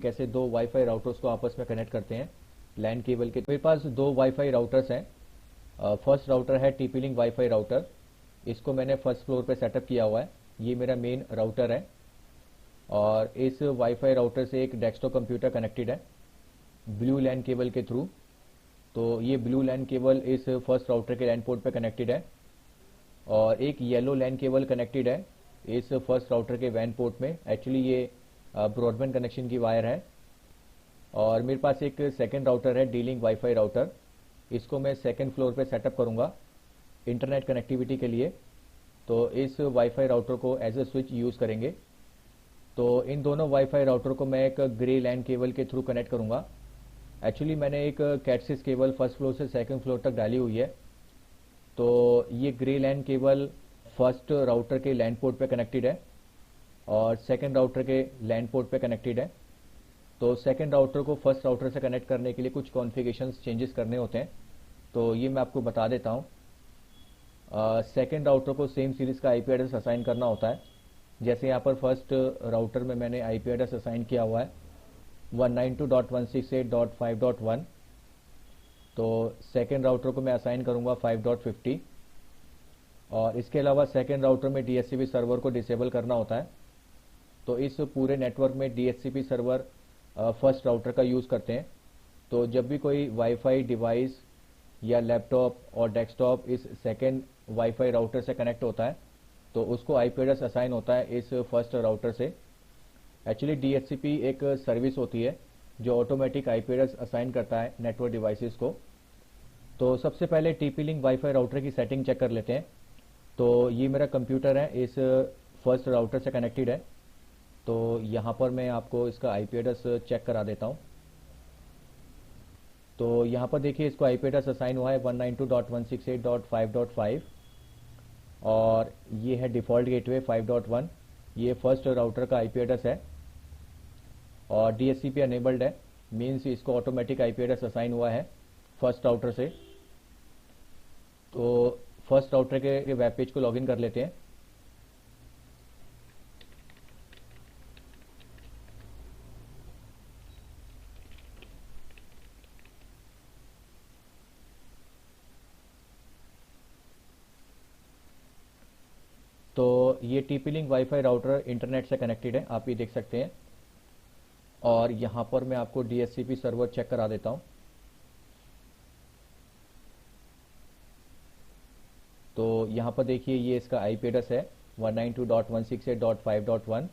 कैसे दो wifi routers को आपस में कनेक्ट करते हैं लैन केबल के। मेरे पास दो वाईफाई राउटर्स हैं। फर्स्ट राउटर है टीपी लिंक वाईफाई राउटर। इसको मैंने फर्स्ट फ्लोर पे सेटअप किया हुआ है। ये मेरा मेन राउटर है और इस वाईफाई राउटर से एक डेस्कटॉप कंप्यूटर कनेक्टेड है ब्लू लैन केबल के थ्रू। तो ये ब्लू लैन केबल इस फर्स्ट राउटर के लैन पोर्ट पे कनेक्टेड है और एक येलो लैन केबल कनेक्टेड है इस फर्स्ट राउटर के वैन पोर्ट में। एक्चुअली ये ब्रॉडबैंड कनेक्शन की वायर है। और मेरे पास एक सेकंड राउटर है डी लिंक वाईफाई राउटर। इसको मैं सेकंड फ्लोर पे सेटअप करूंगा इंटरनेट कनेक्टिविटी के लिए। तो इस वाईफाई राउटर को एज ए स्विच यूज़ करेंगे। तो इन दोनों वाईफाई राउटर को मैं एक ग्रे लैन केबल के थ्रू कनेक्ट करूंगा। एक्चुअली मैंने एक कैट6 केबल फर्स्ट फ्लोर से सेकंड फ्लोर तक डाली हुई है। तो ये grey LAN cable first router के लैन पोर्ट पे कनेक्टेड है और सेकंड राउटर के लैन पोर्ट पे कनेक्टेड है। तो सेकंड राउटर को फर्स्ट राउटर से कनेक्ट करने के लिए कुछ कॉन्फ़िगरेशंस चेंजेस करने होते हैं। तो ये मैं आपको बता देता हूँ। सेकंड राउटर को सेम सीरीज़ का आईपी एड्रेस असाइन करना होता है। जैसे यहाँ पर फर्स्ट राउटर में मैंने आईपी एड्रेस असाइन किया हुआ है 192.168.5.1। तो सेकंड राउटर को मैं असाइन करूँगा 5.50 और इसके अलावा सेकंड राउटर में डीएचसीपी सर्वर को डिसेबल करना होता है। तो इस पूरे नेटवर्क में डीएचसीपी सर्वर फर्स्ट राउटर का यूज़ करते हैं। तो जब भी कोई वाईफाई डिवाइस या लैपटॉप और डेस्कटॉप इस सेकेंड वाईफाई राउटर से कनेक्ट होता है तो उसको आईपी एड्रेस असाइन होता है इस फर्स्ट राउटर से। एक्चुअली डीएचसीपी एक सर्विस होती है जो ऑटोमेटिक आईपी एड्रेस असाइन करता है नेटवर्क डिवाइसेस को। तो सबसे पहले टीपी लिंक वाईफाई राउटर की सेटिंग चेक कर लेते हैं। तो ये मेरा कंप्यूटर है इस फर्स्ट राउटर से कनेक्टेड है। तो यहाँ पर मैं आपको इसका आईपी एड्रेस चेक करा देता हूँ। तो यहाँ पर देखिए इसको आईपी एड्रेस असाइन हुआ है 192.168.5.5 और ये है डिफ़ॉल्ट गेटवे 5.1। ये फर्स्ट राउटर का आईपी एड्रेस है और डीएचसीपी अनेबल्ड है, मीन्स इसको ऑटोमेटिक आईपी एड्रेस असाइन हुआ है फर्स्ट राउटर से। तो फर्स्ट राउटर के वेब पेज को लॉगिन कर लेते हैं। तो ये TP link wifi router internet से कनेक्टेड है, आप ये देख सकते हैं। और यहाँ पर मैं आपको डीएचसीपी सर्वर चेक करा देता हूँ। तो यहाँ पर देखिए ये इसका आईपी एड्रेस है 192.168.5.1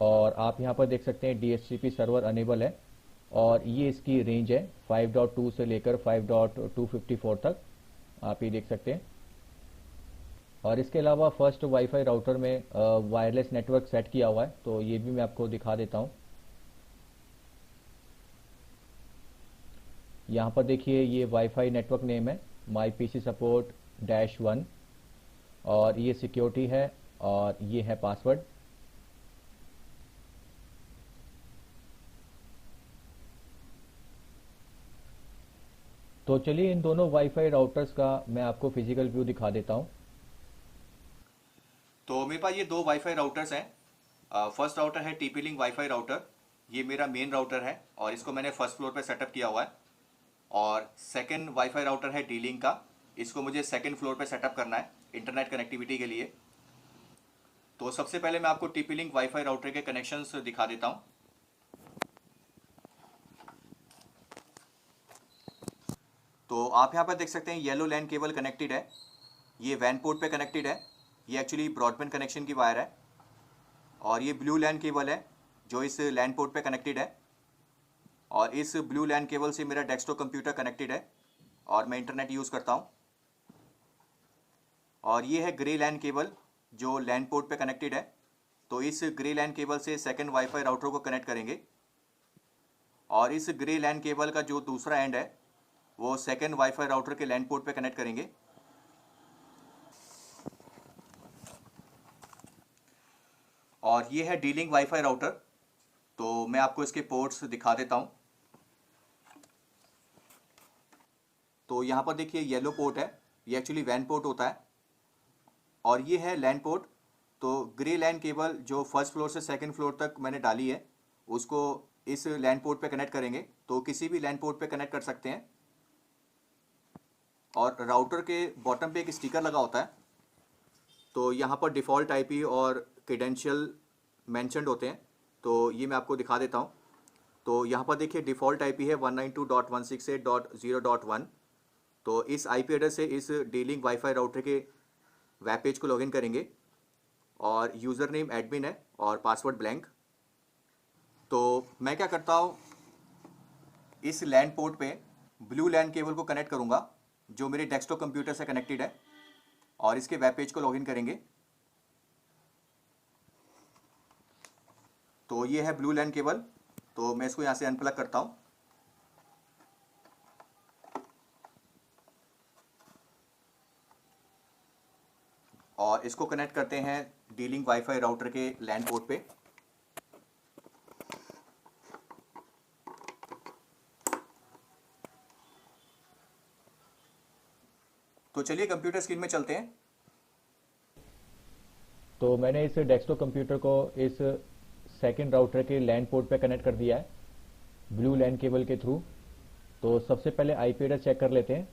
और आप यहाँ पर देख सकते हैं डीएचसीपी सर्वर अनेबल है और ये इसकी रेंज है 5.2 से लेकर 5.254 तक, आप ये देख सकते हैं। और इसके अलावा फर्स्ट वाईफाई राउटर में वायरलेस नेटवर्क सेट किया हुआ है, तो ये भी मैं आपको दिखा देता हूँ। यहाँ पर देखिए ये वाईफाई नेटवर्क नेम है माई पीसी सपोर्ट -1 और ये सिक्योरिटी है और ये है पासवर्ड। तो चलिए इन दोनों वाईफाई राउटर्स का मैं आपको फिजिकल व्यू दिखा देता हूँ। तो मेरे पास ये दो वाईफाई राउटर्स हैं। फर्स्ट राउटर है टीपी लिंक वाईफाई राउटर। ये मेरा मेन राउटर है और इसको मैंने फर्स्ट फ्लोर पे सेटअप किया हुआ है। और सेकंड वाईफाई राउटर है डी लिंक का। इसको मुझे सेकंड फ्लोर पे सेटअप करना है इंटरनेट कनेक्टिविटी के लिए। तो सबसे पहले मैं आपको टीपी लिंक वाईफाई राउटर के कनेक्शंस दिखा देता हूँ। तो आप यहाँ पर देख सकते हैं येलो लैन केबल कनेक्टेड है, ये वैन पोर्ट पे कनेक्टेड है। ये एक्चुअली ब्रॉडबैंड कनेक्शन की वायर है। और ये ब्लू लैन केबल है जो इस लैन पोर्ट पे कनेक्टेड है और इस ब्लू लैन केबल से मेरा डेस्कटॉप कंप्यूटर कनेक्टेड है और मैं इंटरनेट यूज़ करता हूँ। और ये है ग्रे लैन केबल जो लैन पोर्ट पे कनेक्टेड है। तो इस ग्रे लैन केबल से सेकंड वाईफाई राउटर को कनेक्ट करेंगे और इस ग्रे लैन केबल का जो दूसरा एंड है वो सेकंड वाईफाई राउटर के लैन पोर्ट पे कनेक्ट करेंगे। और ये है डी लिंक वाईफाई राउटर। तो मैं आपको इसके पोर्ट्स दिखा देता हूँ। तो यहाँ पर देखिए येलो पोर्ट है, ये एक्चुअली वैन पोर्ट होता है और ये है लैन पोर्ट। तो ग्रे लैन केबल जो फर्स्ट फ्लोर से सेकंड फ्लोर तक मैंने डाली है उसको इस लैन पोर्ट पे कनेक्ट करेंगे तो किसी भी लैन पोर्ट पे कनेक्ट कर सकते हैं। और राउटर के बॉटम पे एक स्टिकर लगा होता है, तो यहाँ पर डिफ़ॉल्ट आईपी और क्रेडेंशियल मेंशन्ड होते हैं। तो ये मैं आपको दिखा देता हूँ। तो यहाँ पर देखिए डिफ़ॉल्ट आईपी है 192.168.0.1। तो इस आईपी एड्रेस से इस D-Link वाईफाई राउटर के वेब पेज को लॉगिन करेंगे और यूज़र नेम एडमिन है और पासवर्ड ब्लैंक। तो मैं क्या करता हूँ, इस लैन पोर्ट पे ब्लू लैन केबल को कनेक्ट करूँगा जो मेरे डेस्कटॉप कंप्यूटर से कनेक्टेड है, और इसके वेब पेज को लॉगिन करेंगे। तो ये है ब्लू लैन केबल। तो मैं इसको यहाँ से अनप्लग करता हूँ। और इसको कनेक्ट करते हैं D-Link वाईफाई राउटर के लैन पोर्ट पे। तो चलिए कंप्यूटर स्क्रीन में चलते हैं। तो मैंने इस डेस्कटॉप कंप्यूटर को इस सेकंड राउटर के लैन पोर्ट पे कनेक्ट कर दिया है ब्लू लैन केबल के थ्रू। तो सबसे पहले आईपी एड्रेस चेक कर लेते हैं।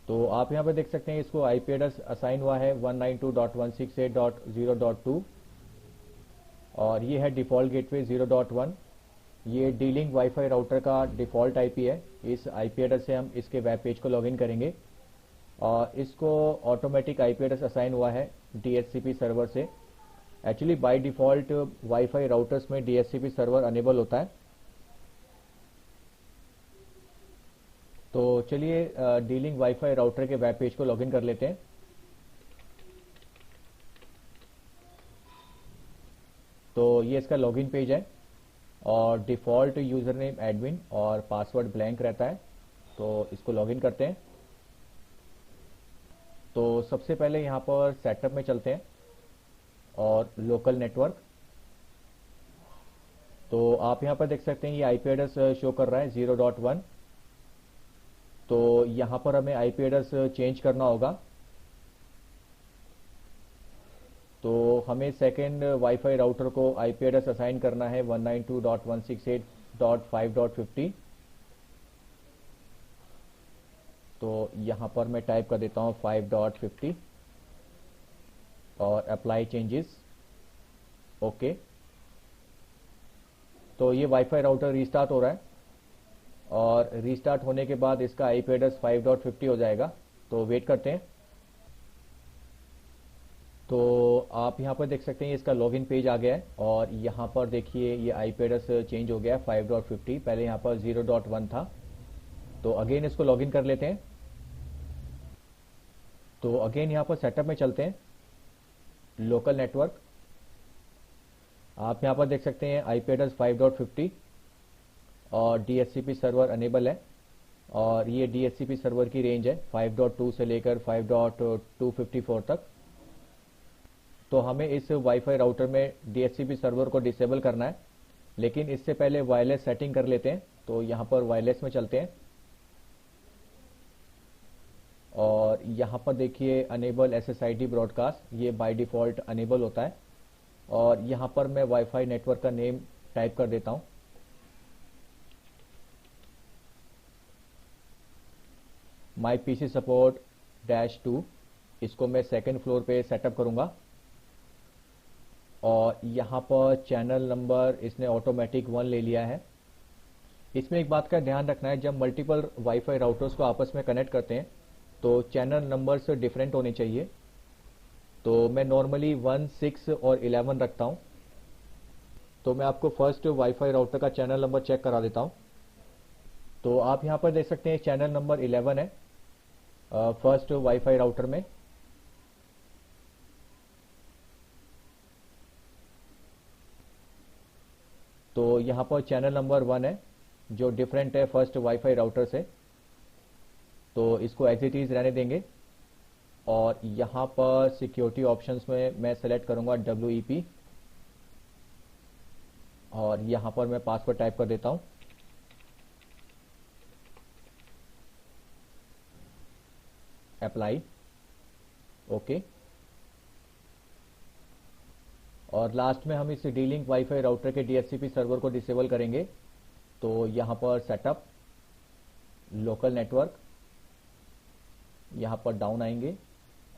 तो आप यहाँ पे देख सकते हैं इसको आईपी एड्रेस असाइन हुआ है 192.168.0.2 और ये है डिफ़ॉल्ट गेटवे 0.1। ये D-Link वाईफाई राउटर का डिफ़ॉल्ट आईपी है। इस आईपी एड्रेस से हम इसके वेब पेज को लॉगिन करेंगे और इसको ऑटोमेटिक आईपी एड्रेस असाइन हुआ है DHCP सर्वर से। Actually by default wifi routers में DHCP सर्वर अनेबल होता है। तो चलिए D-Link वाईफाई राउटर के वेब पेज को लॉगिन कर लेते हैं। तो ये इसका लॉगिन पेज है और डिफ़ॉल्ट यूज़र नेम एडमिन और पासवर्ड ब्लैंक रहता है। तो इसको लॉगिन करते हैं। तो सबसे पहले यहाँ पर सेटअप में चलते हैं और लोकल नेटवर्क। तो आप यहाँ पर देख सकते हैं ये आईपी एड्रेस शो कर रहा है 0.1। तो यहाँ पर हमें आईपी एड्रेस चेंज करना होगा। तो हमें सेकेंड वाईफाई राउटर को आईपी एड्रेस असाइन करना है 192.168.5.50। तो यहाँ पर मैं टाइप कर देता हूँ 5.50 और अप्लाई चेंजेस, ओके। तो ये वाईफाई राउटर रीस्टार्ट हो रहा है और रीस्टार्ट होने के बाद इसका आईपी एड्रेस 5.50 हो जाएगा। तो वेट करते हैं। तो आप यहाँ पर देख सकते हैं इसका लॉगिन पेज आ गया है और यहाँ पर देखिए ये आईपी एड्रेस चेंज हो गया है 5.50। पहले यहाँ पर 0.1 था। तो अगेन इसको लॉगिन कर लेते हैं। तो अगेन यहाँ पर सेटअप में चलते हैं, लोकल नेटवर्क। आप यहाँ पर देख सकते हैं आईपी एड्रेस 5.50 और DHCP सर्वर अनेबल है और ये DHCP सर्वर की रेंज है 5.2 से लेकर 5.254 तक। तो हमें इस वाईफाई राउटर में DHCP सर्वर को डिसेबल करना है, लेकिन इससे पहले वायरलेस सेटिंग कर लेते हैं। तो यहाँ पर वायरलेस में चलते हैं और यहाँ पर देखिए अनेबल SSID ब्रॉडकास्ट, ये बाय डिफ़ॉल्ट अनेबल होता है। और यहाँ पर मैं वाईफाई नेटवर्क का नेम टाइप कर देता हूँ। माई PC सपोर्ट -2। इसको मैं सेकंड फ्लोर पे सेटअप करूँगा। और यहाँ पर चैनल नंबर इसने ऑटोमेटिक 1 ले लिया है। इसमें एक बात का ध्यान रखना है, जब मल्टीपल वाईफाई राउटर्स को आपस में कनेक्ट करते हैं तो चैनल नंबर्स डिफरेंट होने चाहिए। तो मैं नॉर्मली 1, 6 और 11 रखता हूँ। तो मैं आपको फर्स्ट वाईफाई राउटर का चैनल नंबर चेक करा देता हूँ। तो आप यहाँ पर देख सकते हैं चैनल नंबर 11 है फर्स्ट वाईफाई राउटर में। तो यहाँ पर चैनल नंबर 1 है जो डिफरेंट है फर्स्ट वाईफाई राउटर से। तो इसको एज इट इज रहने देंगे और यहाँ पर सिक्योरिटी ऑप्शंस में मैं सेलेक्ट करूँगा WEP और यहाँ पर मैं पासवर्ड टाइप कर देता हूँ। Apply, okay. और लास्ट में हम इस D-Link वाईफाई राउटर के DHCP सर्वर को डिसेबल करेंगे। तो यहाँ पर सेटअप, लोकल नेटवर्क, यहाँ पर डाउन आएंगे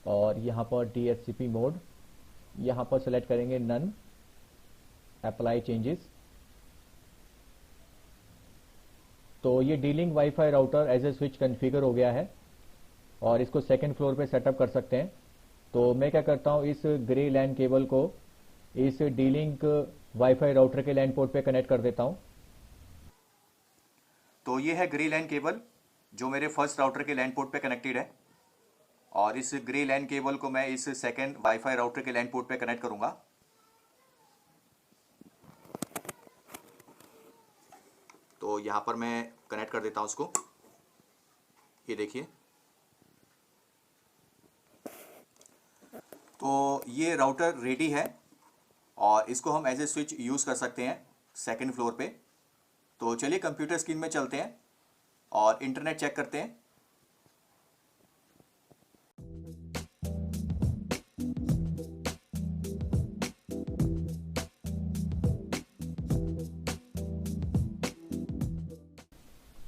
और यहाँ पर DHCP मोड, यहाँ पर सेलेक्ट करेंगे नन, अप्लाई चेंजेस। तो ये D-Link wifi router as a switch configure हो गया है और इसको सेकंड फ्लोर पे सेटअप कर सकते हैं। तो मैं क्या करता हूँ, इस ग्रे लैन केबल को इस D-Link वाईफाई राउटर के लैन पोर्ट पे कनेक्ट कर देता हूँ। तो ये है ग्रे लैन केबल जो मेरे फर्स्ट राउटर के लैन पोर्ट पे कनेक्टेड है, और इस ग्रे लैन केबल को मैं इस सेकंड वाईफाई राउटर के लैन पोर्ट पे कनेक्ट करूंगा। तो यहाँ पर मैं कनेक्ट कर देता हूँ उसको। ये देखिए, तो ये राउटर रेडी है और इसको हम एज ए स्विच यूज़ कर सकते हैं सेकंड फ्लोर पे। तो चलिए कंप्यूटर स्क्रीन में चलते हैं और इंटरनेट चेक करते हैं।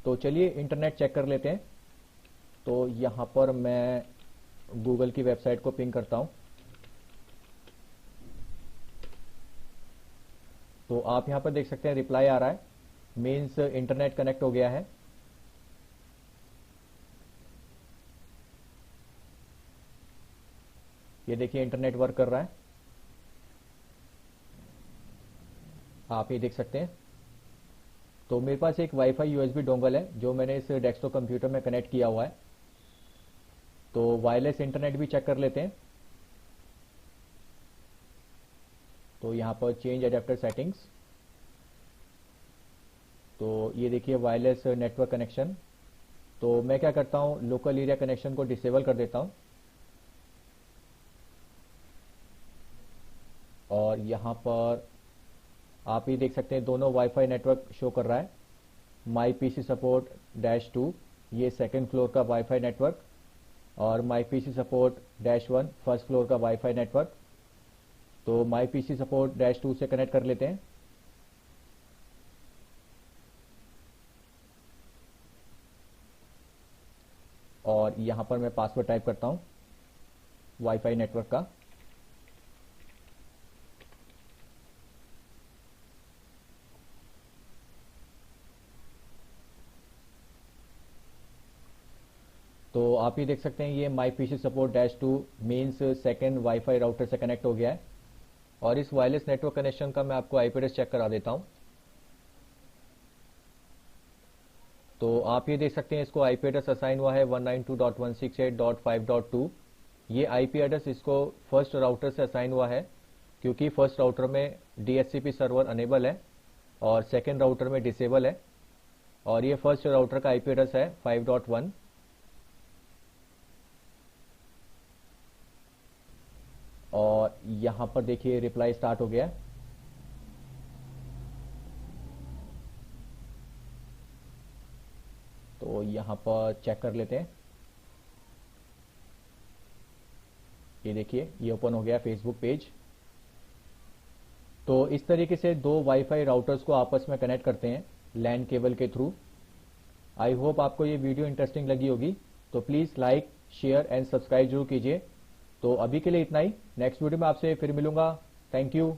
तो चलिए इंटरनेट चेक कर लेते हैं। तो यहाँ पर मैं गूगल की वेबसाइट को पिंग करता हूँ। तो आप यहाँ पर देख सकते हैं रिप्लाई आ रहा है, मीन्स इंटरनेट कनेक्ट हो गया है। ये देखिए इंटरनेट वर्क कर रहा है, आप ये देख सकते हैं। तो मेरे पास एक वाईफाई यूएसबी डोंगल है जो मैंने इस डेस्कटॉप कंप्यूटर में कनेक्ट किया हुआ है। तो वायरलेस इंटरनेट भी चेक कर लेते हैं। तो यहाँ पर चेंज एडेप्टर सेटिंग्स, तो ये देखिए वायरलेस नेटवर्क कनेक्शन। तो मैं क्या करता हूँ, लोकल एरिया कनेक्शन को डिसेबल कर देता हूँ और यहाँ पर आप ये देख सकते हैं दोनों वाईफाई नेटवर्क शो कर रहा है। माई पीसी सपोर्ट -2 ये सेकंड फ्लोर का वाईफाई नेटवर्क और माई पीसी सपोर्ट -1 फर्स्ट फ्लोर का वाईफाई नेटवर्क। तो माई पीसी सपोर्ट -2 से कनेक्ट कर लेते हैं। और यहाँ पर मैं पासवर्ड टाइप करता हूँ वाईफाई नेटवर्क का। तो आप ये देख सकते हैं ये my PC support -2 means second WiFi router से कनेक्ट हो गया है। और इस वायरलेस नेटवर्क कनेक्शन का मैं आपको आईपी एड्रेस चेक करा देता हूं। तो आप ये देख सकते हैं इसको आईपी एड्रेस असाइन हुआ है 192.168.5.2। ये आईपी एड्रेस इसको फर्स्ट राउटर से असाइन हुआ है क्योंकि फर्स्ट राउटर में DHCP सर्वर अनेबल है और सेकेंड राउटर में डिसेबल है। और ये फर्स्ट राउटर का आईपी एड्रेस है 5.1। और यहां पर देखिए रिप्लाई स्टार्ट हो गया। तो यहां पर चेक कर लेते हैं। ये देखिए ये ओपन हो गया फेसबुक पेज। तो इस तरीके से दो वाईफाई राउटर्स को आपस में कनेक्ट करते हैं लैन केबल के थ्रू। आई होप आपको ये वीडियो इंटरेस्टिंग लगी होगी। तो please like, share and subscribe जरूर कीजिए। तो अभी के लिए इतना ही, नेक्स्ट वीडियो में आपसे फिर मिलूंगा। Thank you.